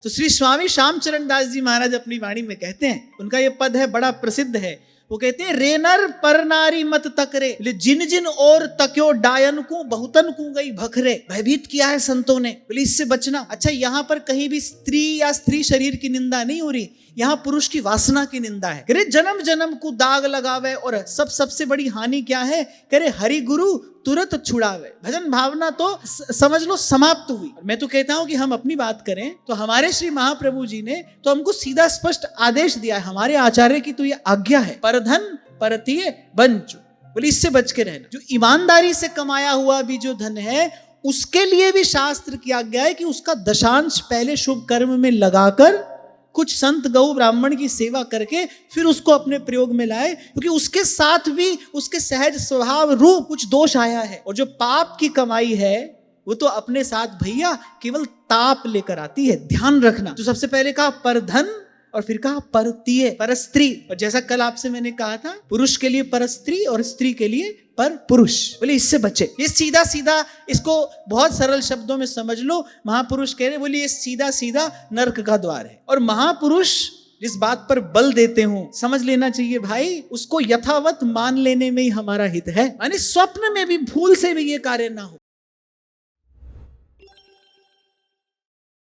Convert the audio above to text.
तो श्री स्वामी श्यामचरण दास जी महाराज अपनी वाणी में कहते हैं, उनका ये पद है, बड़ा प्रसिद्ध है। वो कहते हैं, रेनर पर नारी मत तकरे, जिन जिन और तक्यो डायन को बहुतन को गई भखरे। भयभीत किया है संतों ने, बोले इससे बचना। अच्छा, यहाँ पर कहीं भी स्त्री या स्त्री शरीर की निंदा नहीं हो रही, यहाँ पुरुष की वासना की निंदा है। कह रहे जन्म जन्म को दाग लगावे, और सबसे बड़ी हानि क्या है, कह रहे हरि गुरु तुरंत छुड़ावे। भजन भावना तो समझ लो समाप्त हुई। मैं तो कहता हूं कि हम अपनी बात करें तो हमारे श्री महाप्रभु जी ने तो हमको सीधा स्पष्ट आदेश दिया है, हमारे आचार्य की तो ये आज्ञा है, परधन परतीय बंचु, बोले इससे बच के रहना। जो ईमानदारी से कमाया हुआ भी जो धन है, उसके लिए भी शास्त्र की आज्ञा है कि उसका दशांश पहले शुभ कर्म में लगाकर, कुछ संत गौ ब्राह्मण की सेवा करके फिर उसको अपने प्रयोग में लाए, क्योंकि उसके साथ भी उसके सहज स्वभाव रूप कुछ दोष आया है। और जो पाप की कमाई है वो तो अपने साथ भैया केवल ताप लेकर आती है, ध्यान रखना। तो सबसे पहले कहा परधन, और फिर कहा परतीय, परस्त्री। और जैसा कल आपसे मैंने कहा था, पुरुष के लिए परस्त्री और स्त्री के लिए पर पुरुष, बोले इससे बचे। ये सीधा सीधा, इसको बहुत सरल शब्दों में समझ लो। महापुरुष कह रहे, बोले ये सीधा सीधा नरक का द्वार है। और महापुरुष जिस बात पर बल देते हो, समझ लेना चाहिए भाई, उसको यथावत मान लेने में ही हमारा हित है। माने स्वप्न में भी भूल से भी ये कार्य ना हो।